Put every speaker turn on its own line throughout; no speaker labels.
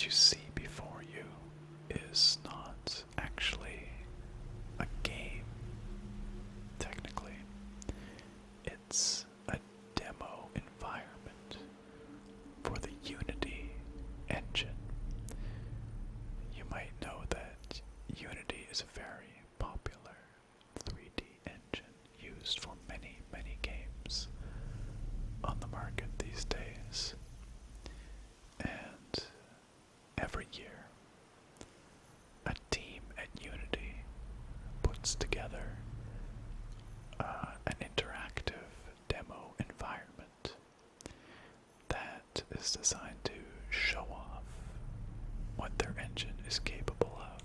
what you see before you is not actually a game, technically. It's a demo environment for the Unity engine. You might know that Unity is a very popular 3D engine used for many, many games on the market these days. And every year, a team at Unity puts together an interactive demo environment that is designed to show off what their engine is capable of.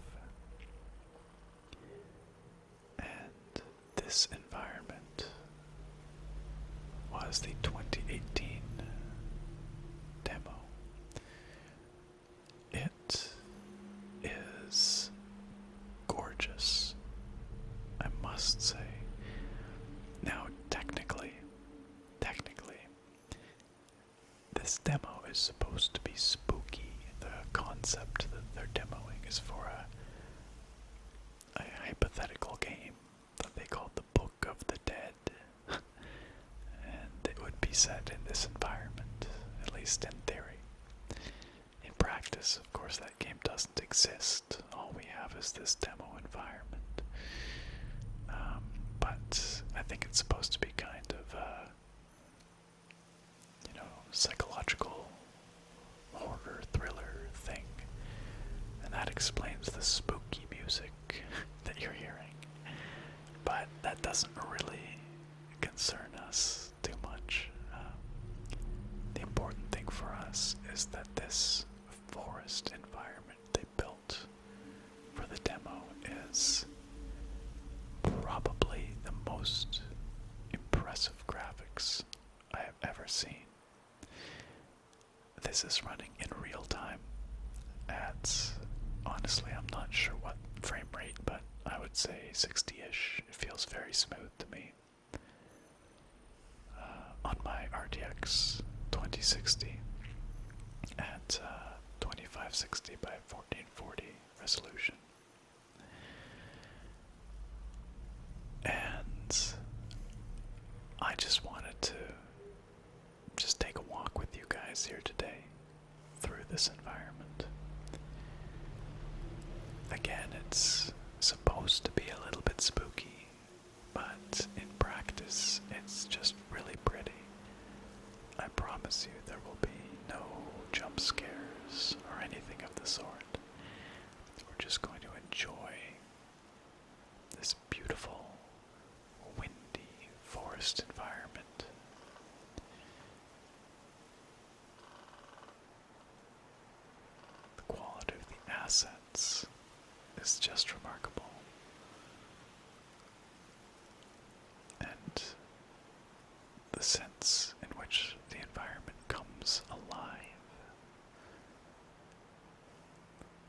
And this environment was the 2018 demo. It is gorgeous, I must say. Now, technically, this demo is supposed to be spooky. The concept that they're demoing is for a hypothetical game that they called the Book of the Dead. And it would be set in this environment, at least in theory. In practice, of course, that game doesn't exist. All we have is this demo environment. But I think it's supposed to be kind of a, psychological horror thriller thing. And that explains the spooky music that you're hearing. But that doesn't really concern us too much. The important thing for us is that this forest environment they built for the demo is probably the most impressive graphics I have ever seen. This is running in real time at, honestly, I'm not sure what frame rate, but I would say 60-ish. It feels very smooth to me. On my RTX 2060 at 2560 by 1440 resolution. And I just wanted to just take a walk with you guys here today through this environment. Again, it's supposed to be a little bit spooky, but in practice, it's just really pretty. I promise you there will be no jump scares or anything of the sort. We're just going to enjoy this beautiful, windy forest environment. The quality of the assets is just remarkable. And the sense in which the environment comes alive.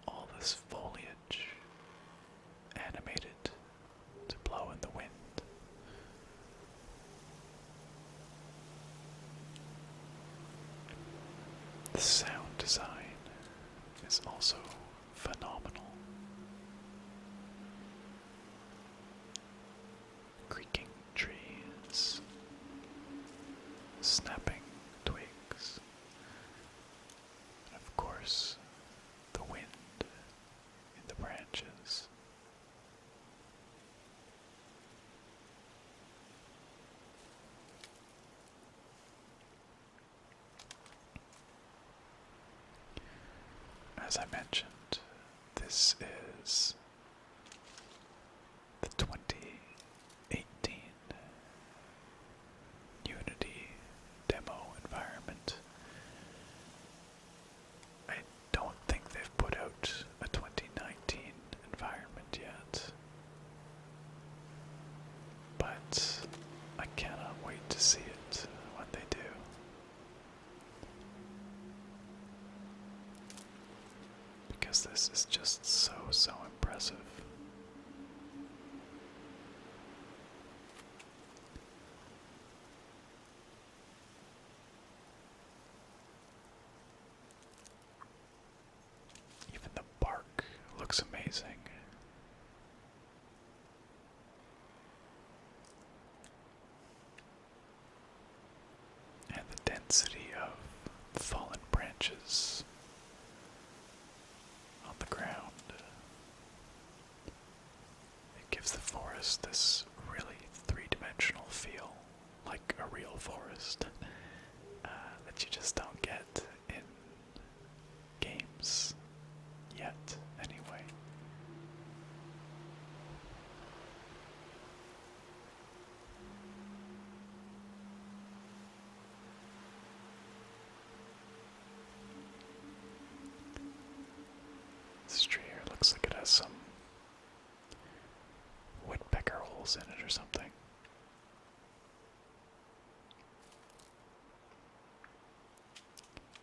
All this foliage animated to blow in the wind. The sound design is also phenomenal. Creaking trees, snapping twigs, and of course, the wind in the branches. As I mentioned, this is the 2018 Unity demo environment. I don't think they've put out a 2019 environment yet, but I cannot wait to see it when they do. Because this is just so impressive. looks amazing. And the density of fallen branches on the ground. It gives the forest this really three-dimensional feel, like a real forest, that you just don't get in games yet, anyway. This tree here looks like it has some woodpecker holes in it or something.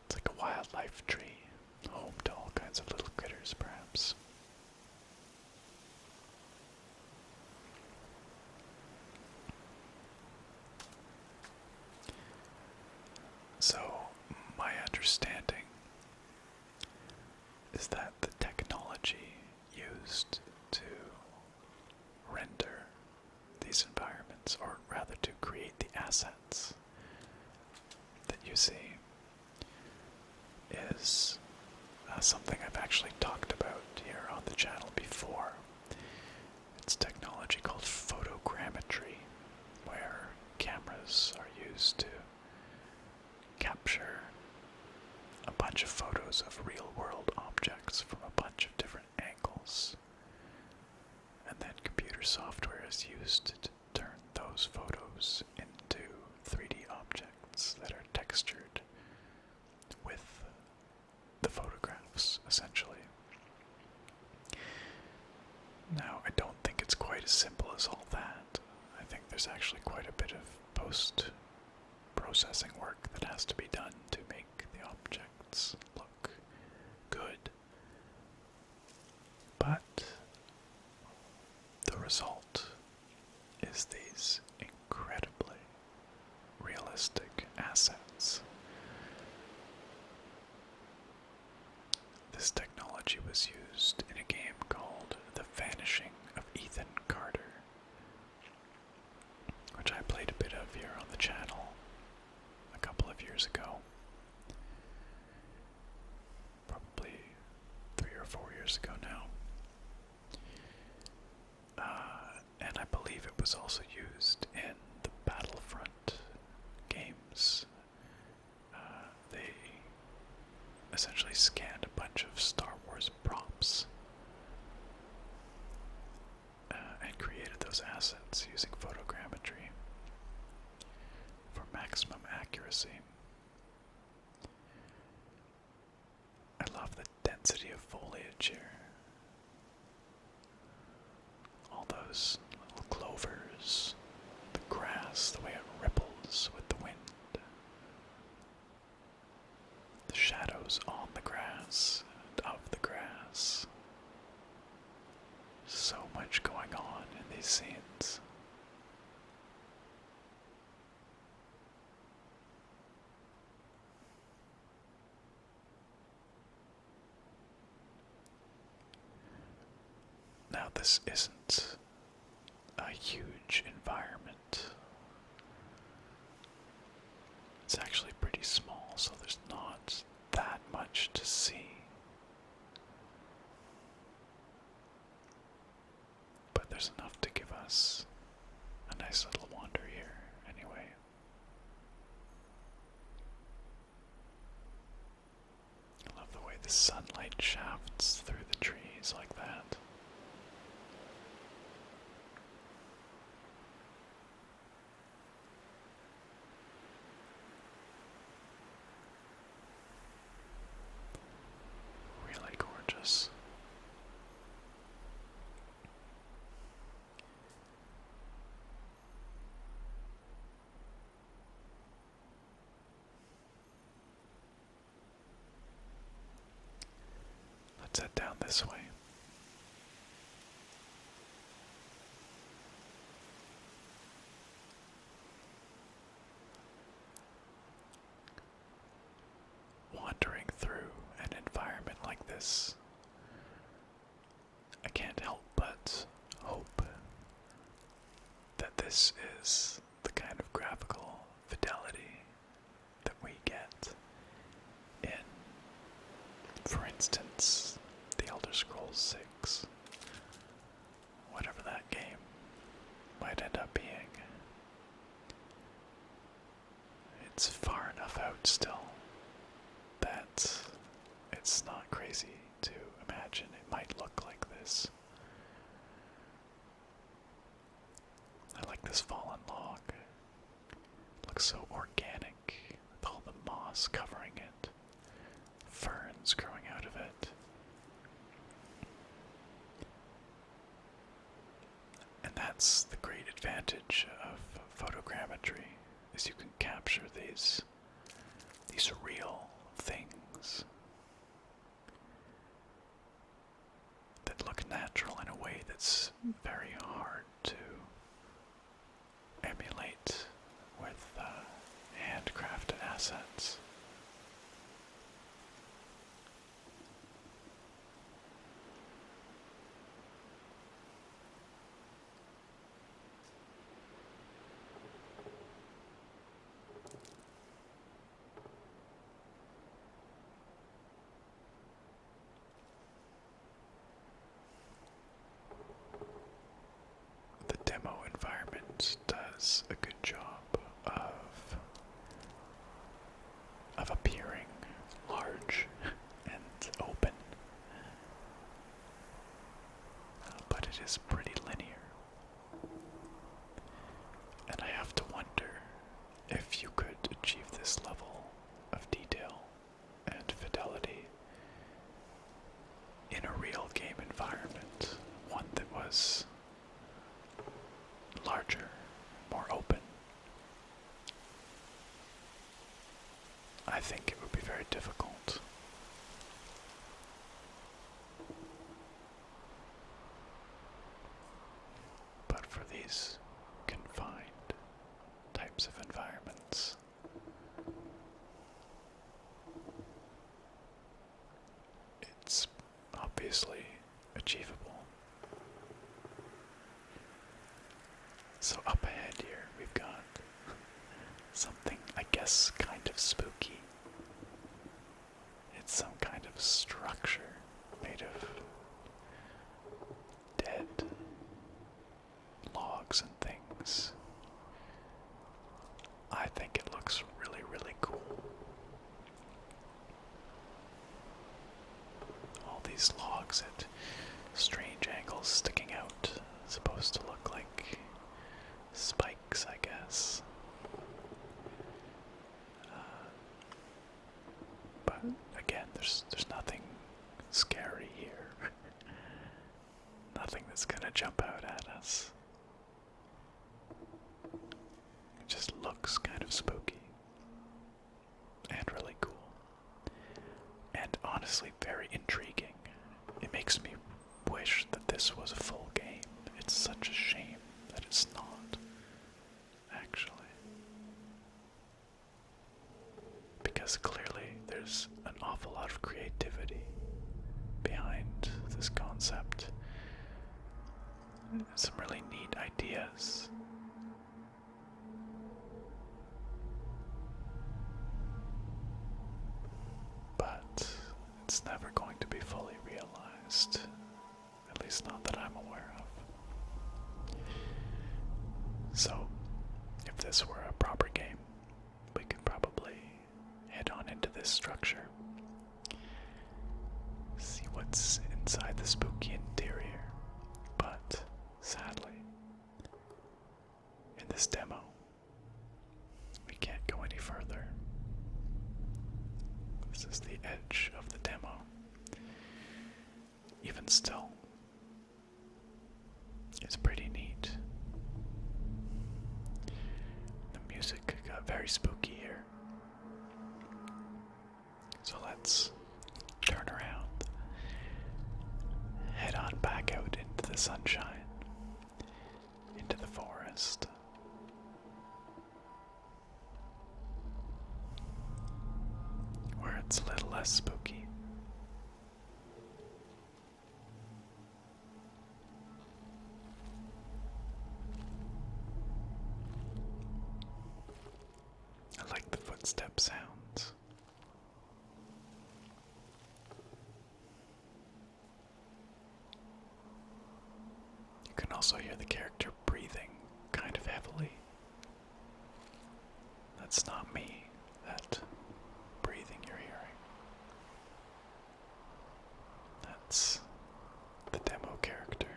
It's like a wildlife tree, home to all kinds of little critters, perhaps. So, my understanding is that the technology used to render these environments, or rather to create the assets that you see, is something I've actually talked about here on the channel before. It's technology called photogrammetry, where cameras are used to capture a bunch of photos of real-world objects from a bunch of different angles. And then computer software is used to turn those photos into 3D objects that are textured with the photographs, essentially. Now, I don't think it's quite as simple as all that. I think there's actually quite a bit of post-processing work that has to be done to make the objects look good. But the result is these incredibly realistic assets. This technology was used in a game called The Vanishing of Ethan Carter, which I played a bit of here on the channel a couple of years ago. Probably 3 or 4 years ago now. And I believe it was also used in the Battlefront games. They essentially scanned a bunch of Star Wars props and created those assets using photogrammetry for maximum accuracy. I love the density of foliage here. All those little clovers, the grass, the way it ripples with the wind, the shadows on the grass and of the grass. So much going on in these scenes. Now, this isn't a huge environment. It's actually pretty small, so there's not that much to see. But there's enough to give us a nice little wander here, anyway. I love the way the sunlight shafts through the trees like that. Really gorgeous. Let's head down this way. Wandering through an environment like this this is the kind of graphical fidelity that we get in, for instance, The Elder Scrolls 6, whatever that game might end up being. It's far enough out still that it's not crazy to imagine it might look like this. I like this fallen log. It looks so organic, with all the moss covering it, ferns growing out of it. And that's the great advantage of photogrammetry, is you can capture these real things that look natural in a way that's very hard to emulate with handcrafted assets. The demo environment does a good job of appearing large and open, but it is pretty linear. And I have to wonder if you could achieve this level of detail and fidelity in a real game environment, one that was larger, more open. I think it would be very difficult. But for these confined types of environments, it's obviously achievable. So up ahead here, we've got something, I guess, kind of spooky. It's some kind of structure made of dead logs and things. I think it looks really, really cool. All these logs at strange angles sticking out, supposed to look like spikes, I guess. But again, there's nothing scary here. Nothing that's gonna jump out at us. It just looks kind of spooky. And really cool. And honestly, very intriguing. It makes me wish that this was a full game. It's such a shame that it's not, actually. Because clearly there's an awful lot of creativity behind this concept. Some really neat ideas. But it's never going to be fully realized. At least not that I'm aware of. So, if this were a proper game, we could probably head on into this structure. See what's inside the spooky interior. But, sadly, in this demo, we can't go any further. This is the edge of the demo. Even still, it's pretty neat. The music got very spooky here. So let's turn around, head on back out into the sunshine, into the forest. Where it's a little less spooky. footstep sounds. You can also hear the character breathing kind of heavily. That's not me, that breathing you're hearing. That's the demo character.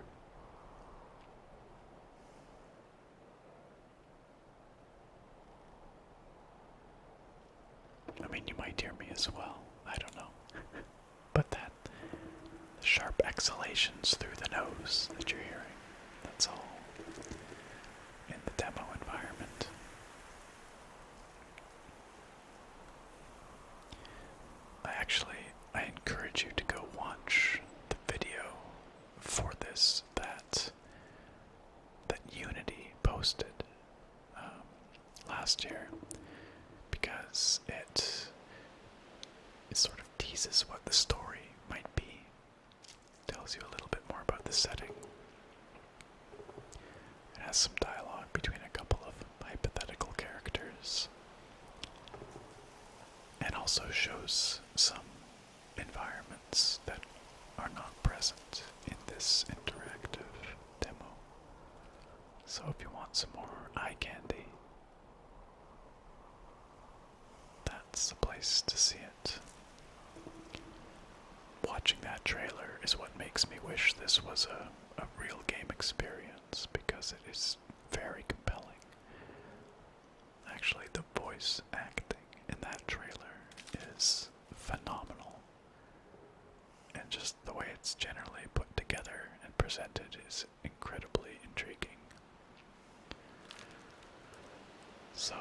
I mean, you might hear me as well. I don't know. But the sharp exhalations through the nose that you're hearing, that's all in the demo environment. I encourage you to go watch the video for this that Unity posted last year, because it sort of teases what the story might be, tells you a little bit more about the setting. It has some dialogue between a couple of hypothetical characters, and also shows some environments that are not present in this interactive demo. So if you want some more eye candy, that's the place to see it. Watching that trailer is what makes me wish this was a real game experience, because it is very compelling. Actually, the voice acting in that trailer is phenomenal, and just the way it's generally put together and presented is incredibly intriguing. So,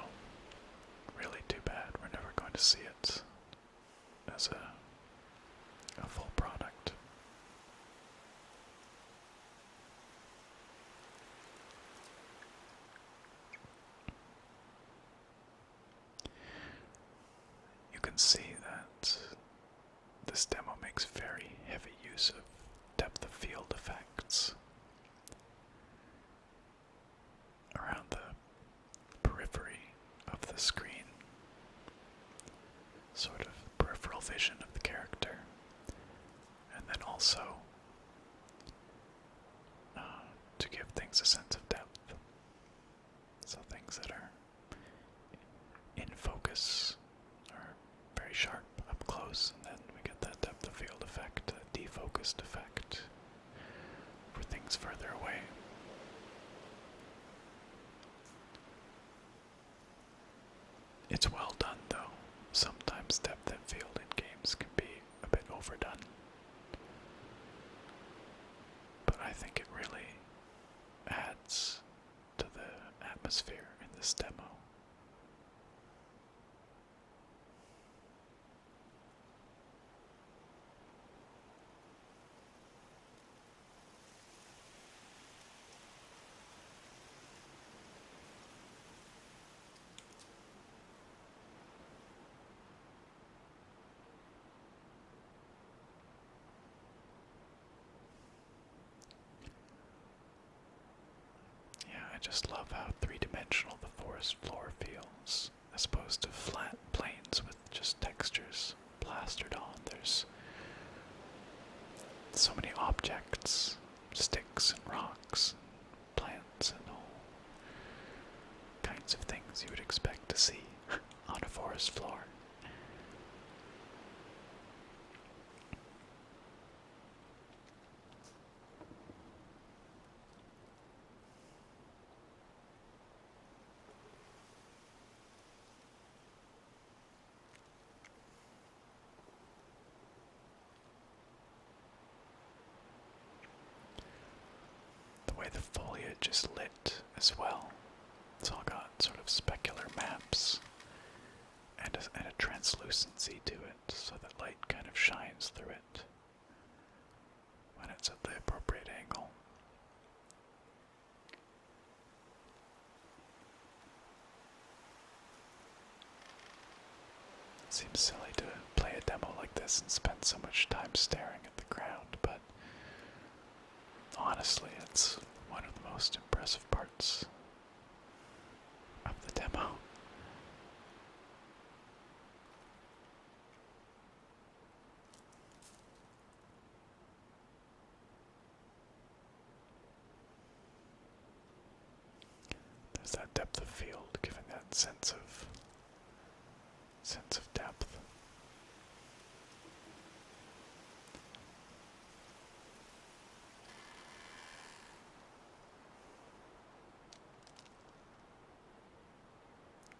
really too bad we're never going to see it as a full product. You can see that this demo makes very heavy use of depth of field effects around the periphery of the screen, sort of peripheral vision of the character, and then also to give things a sense of depth. So things that are in focus are very sharp up close, and then we get that depth of field effect, a defocused effect for things further away. It's well done, though. Sometimes depth of field in games can be a bit overdone, but I think it really adds to the atmosphere in this demo. I just love how three-dimensional the forest floor feels, as opposed to flat plains with just textures plastered on. There's so many objects, sticks and rocks, and plants and all kinds of things you would expect to see on a forest floor. The way the foliage is lit as well. It's all got sort of specular maps and a translucency to it, so that light kind of shines through it when it's at the appropriate angle. It seems silly to play a demo like this and spend so much time staring at the ground, but honestly, it's one of the most impressive parts of the demo. is that depth of field, giving that sense of depth.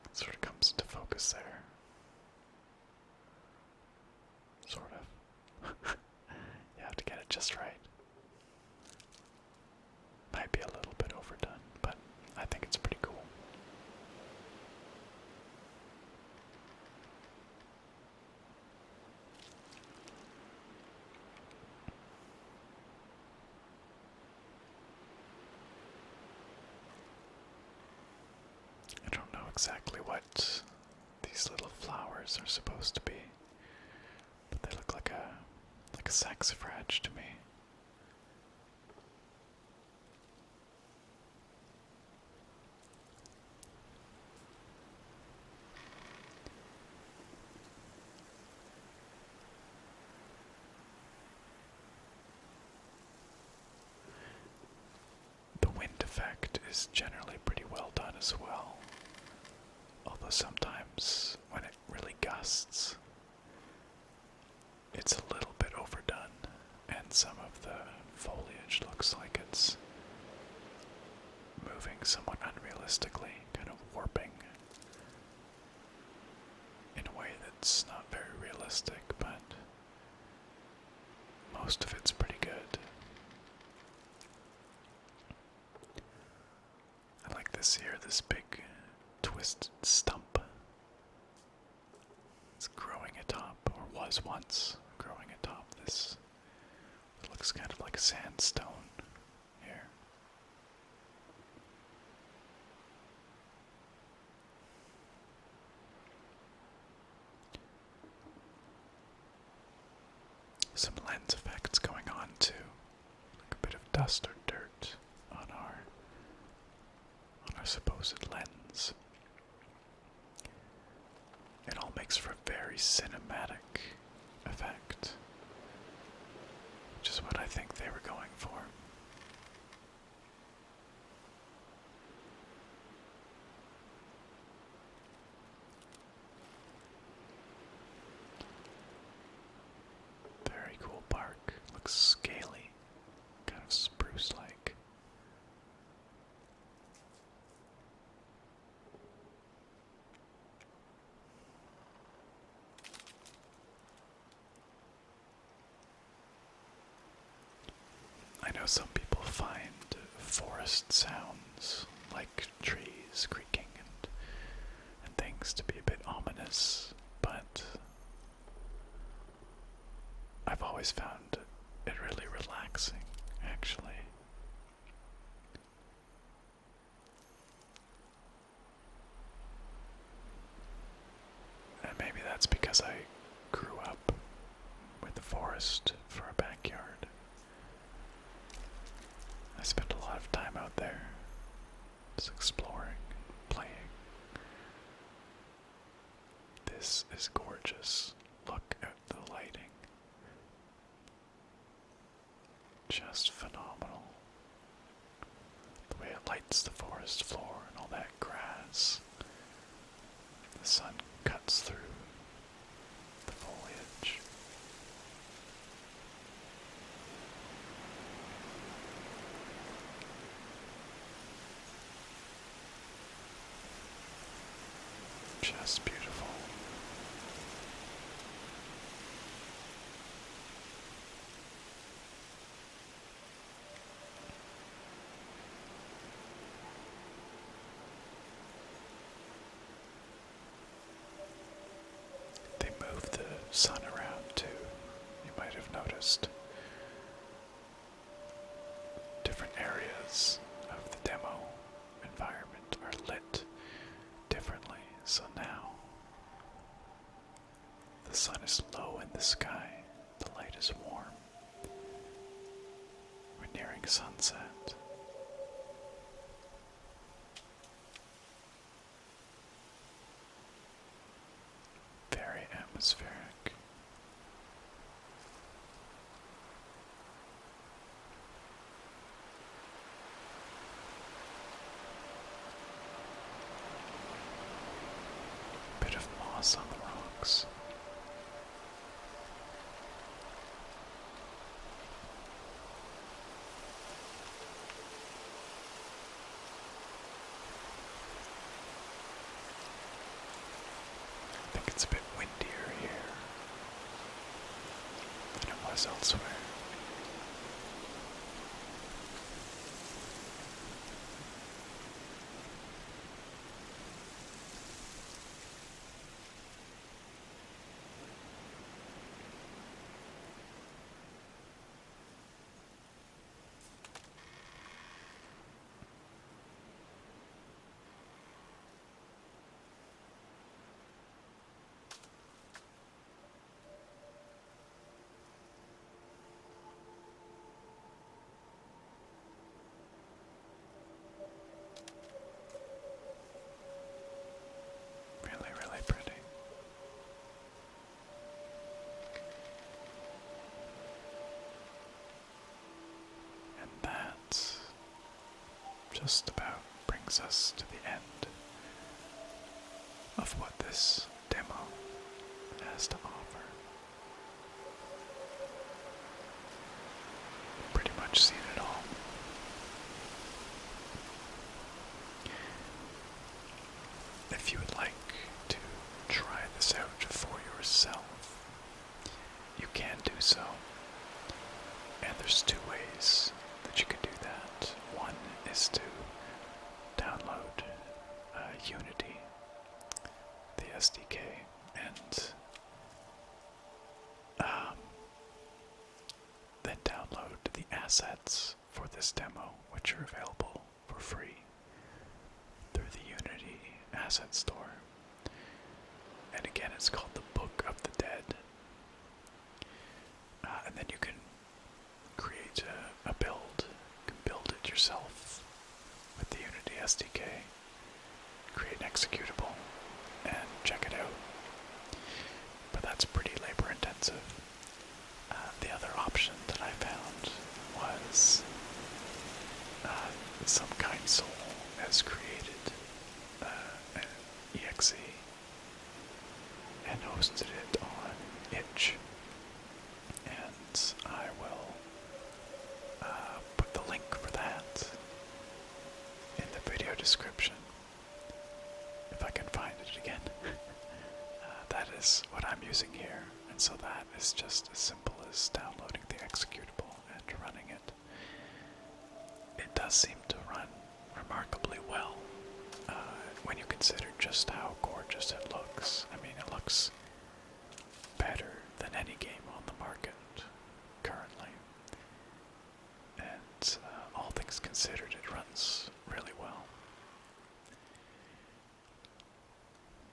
It sort of comes into focus there. Sort of. You have to get it just right. Might be a little bit overdone, but I think it's pretty cool. I don't know exactly what these little flowers are supposed to be, but they look like a saxifrage to me. The wind effect is generally pretty well done as well, although sometimes when it really gusts, it's a little bit overdone, and some of the foliage looks like it's moving somewhat unrealistically, kind of warping in a way that's not very realistic, but most of it's pretty good. I like this here, this big twisted stump. It's growing atop, or was once growing atop this. It looks kind of like sandstone here. Some lens effects going on too, like a bit of dust or dirt on our supposed lens. It all makes for a very cinematic effect, which is what I think they were going for. Very cool bark. Looks scaly, kind of spruce-like. I know some people find forest sounds like trees creaking and things to be a bit ominous, but I've always found it really relaxing, actually. And maybe that's because I grew up with the forest for a backyard. I spent a lot of time out there, just exploring, playing. This is gorgeous. Look at the lighting. Just phenomenal. The way it lights the forest floor and all that grass. The sun cuts through the foliage. Just beautiful. They move the sun around too. You might have noticed. Different areas of the demo environment are lit differently, so now the sun is low in the sky, the light is warm. We're nearing sunset. Very atmospheric. think it's a bit windier here than it was elsewhere. Really, really pretty. And that just about brings us to the end of what this demo has to offer. Pretty much seen it all. If you would like to try this out for yourself, you can do so. And there's two ways that you can do that. One is to download Unity, the SDK, and then download the assets for this demo, which are available for free through the Unity Asset Store. And again, it's called the Book of the Dead. And then you can create a build. You can build it yourself with the Unity SDK, create an executable, and check it out. But that's pretty labor intensive. The other option that I found was some kind soul has created an EXE and hosted it on itch. And I will put the link for that in the video description if I can find it again. That is what I'm using here, and so that is just as simple as downloading the executable and running it. It does seem to run remarkably well when you consider just how gorgeous it looks. I mean, it looks better than any game on the market currently. And all things considered, it runs really well.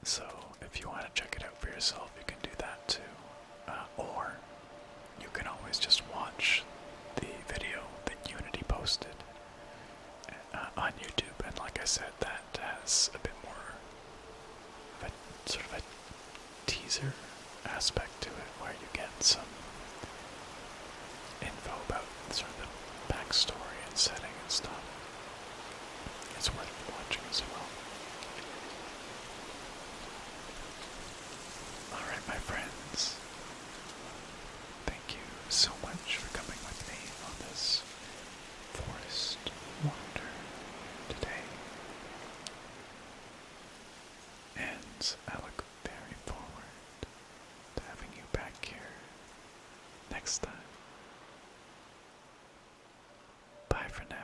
So if you want to check it out for yourself, you can do that too. Or you can always just watch the video that Unity posted on YouTube. And like I said, that has a bit more of a sort of a teaser aspect to it, where you get some info about sort of the backstory and setting and stuff. It's worth watching as well. Alright, my friends, thank you so much for coming with me on this forest wander today. And I look very forward to having you back here next time. Bye for now.